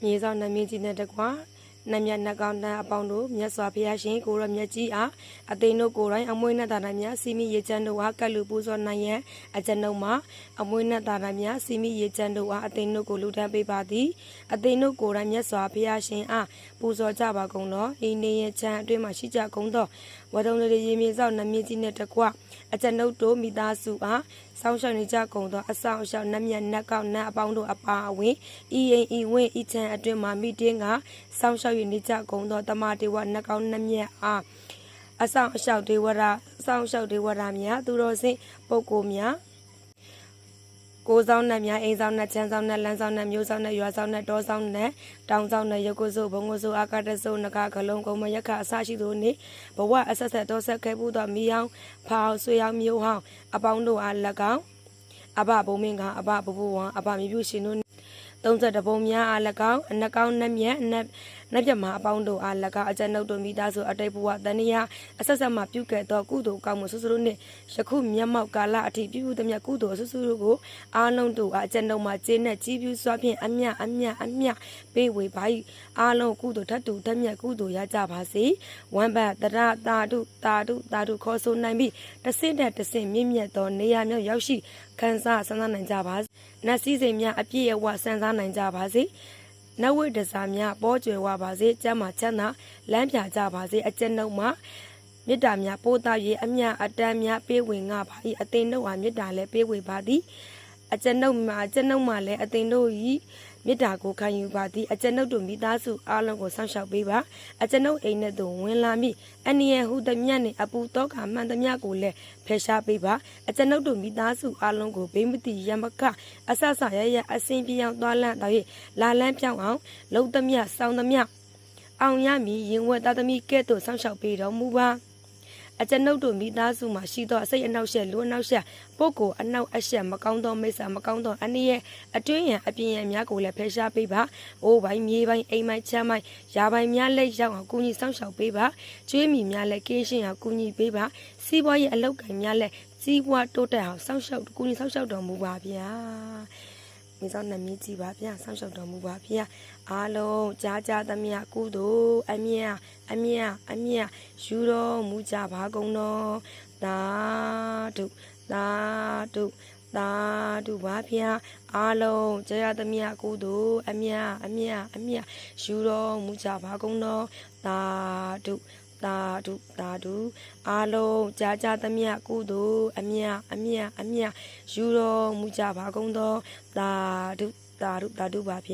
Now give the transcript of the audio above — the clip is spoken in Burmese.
မြေဆောင်နှမင်းကြီးနဲ့တကွာနမြတ်နှကောင်တန်းအပေါင်းတို့မြတ်စွာဘုရားရှင်ကိုရောမြတ်ကြီးအားအသိတို့ကိုယ်တိုင်အမွေးနဲ့တာနာများစီမီရေချမ်းတို့အားကတ်လူပူဇော်နိုင်ရန်အကျွန်ုပ်မှာအမွေးနဲ့တာနာများစီမီရေချမ်းတို့အားအသိတို့ကိုလူထမ်းပေးပါသည်အသိတို့ကိုယ်တိုင်မြတ်စွာဘုရားရှင်အားပူဇော်ကြပါကုန်သောဤနေရချမ်းအတွင်းမှာရှိကြကုန်သောဝဒုံလေးရေမြေဆောင်နှမင်းကြီးနဲ့တကွာအကျွန်ုပ်တို့မိသားစုအားစောင်းရှောက်နေကြကုန်သောအဆောင်အရှောက်နမြတ်နှကောင်နှံအပေါင်းတို့အပါအဝင်ဤရင်ဤဝင်းဤချမ်းအတွင်းမှာမိတင်းကစောင်းရှောက်နေကြကုန်သောတမတေဝနှကောင်နှမြတ်အားအဆောင်အရှောက်ဒေဝရစောင်းရှောက်ဒေဝရများသူတော်စင်ပုဂ္ဂိုလ်များကိုးဆောင်နဲ့များအိမ်ဆောင်နဲ့ချမ်းဆောင်နဲ့လမ်းဆောင်နဲ့မျိုးဆောင်နဲ့ရွာဆောင်နဲ့တောဆောင်နဲ့တောင်ဆောင်နဲ့ရုပ်ကိုစုဘုံကိုစုအာကာတစုနဂါကလုံးကုံမရက်ခအစရှိသူနေဘဝအဆက်ဆက်တော်ဆက်ခဲ့မှုသောမိအောင်ဖောင်ဆွေအောင်မျိုးဟောင်းအပေါင်းတို့အား၎င်းအဘဘုံမင်းကအဘဘဘဝံအဘမိပြုရှင်တို့30ပုံများအား၎င်းအနှကောင်းနှမျက်နှက်ပြမအပေါင်းတို့အား၎င်းအကျဉ်းတို့မိသားစုအတိတ်ဘဝတဏှာအဆက်ဆက်မှပြုခဲ့သောကုသိုလ်ကောင်းမှုဆုစုတို့နှင့်ယခုမျက်မှောက်ကာလအထိပြုသည်မြတ်ကုသိုလ်ဆုစုတို့ကိုအားလုံးတို့အားအကျဉ်းတို့မှကျင်းနဲ့ကြီးပြူစွာဖြင့်အမြပေးဝေပါ၏အားလုံးကုသိုလ်ထတ်တူတမြတ်ကုသိုလ်ရကြပါစေဝမ်းဘတ်တရတာတုခေါ်ဆိုနိုင်ပြီးတဆင့်တဲ့တဆင့်မြင့်မြတ်သောနေရာမျိုးရောက်ရှိခံစားဆန်းစားနိုင်ကြပါစေနတ်စည်းစိမ်များအပြည့်အဝဆန်းစားနိုင်ကြပါစေနဝိဒစာများပေါ်ကျွယ်ဝပါစေကျမ်းမာချမ်းသာလမ်းပြကြပါစေအကျဉ်းတို့မှာမေတ္တာများပို့သား၍အမြအတမ်းများပေးဝင်ငါပါ၏အသင်တို့အားမေတ္တာလည်းပေးဝေပါသည်အကျဉ်းတို့မှာလည်းအသင်တို့၏မေတ္တာကိုခံယူပါသည်အကျဉ်းတို့မိသားစုအားလုံးကိုစောင့်ရှောက်ပေးပါအကျဉ်းတို့အိမ်နဲ့သို့ဝင်လာမိအနည်းဟုသည်မြတ်နှင့်အပူတော့ကမှန်သည်မြတ်ကိုလည်းဖယ်ရှားပေးပါအကျဉ်းတို့မိသားစုအားလုံးကိုဘေးမတိရမကအဆဆရရအစင်ပြောင်းသွားလန့်တော်၍လာလန်းပြောင်းအောင်လုံသည်မြတ်ဆောင်းသည်မြတ်အောင်ရမည်ရင်ဝတ်သားသမီးကဲ့သို့စောင့်ရှောက်ပေးတော်မူပါအကျွန်ုပ်တို့မိသားစုမှာရှိသောအစိတ်အနှောက်ရှက်လူအနှောက်ရှက်ပုဂ္ဂိုလ်အနှောက်အရှက်မကောင်းသောမိစ္ဆာမကောင်းသောအနည်းရဲ့အတွင်းရန်အပြင်ရန်များကိုလည်းဖယ်ရှားပေးပါ။အိုးပိုင်းမြေပိုင်းအိမ်ပိုင်းချမ်းပိုင်းယာပိုင်းများလက်ရောက်အောင်ကုညီဆောင်ရှောက်ပေးပါ။ကျွေးမိများလည်းကင်းရှင်းအောင်ကုညီပေးပါ။စီးပွားရေးအလုပ်ကိုင်များလည်းစီးပွားတိုးတက်အောင်ဆောင်ရှောက်ကုညီဆောင်ရှောက်တော်မူပါဗျာ။မြေဆောင်နှမင်းကြီးပါဗျာဆောင်ရှောက်တော်မူပါဗျာအားလုံးကြားသမျှကုသိုလ်အမြယူတော်မူကြပါကုန်တော်သာဓုပါဗျာအားလုံးကြားသမျှကုသိုလ်အမြယူတော်မူကြပါကုန်တော်သာဓုအားလုံးကြားသမျှကုသိုလ်အမြယူတော်မူကြပါကုန်တော်သာဓုပါဗျာ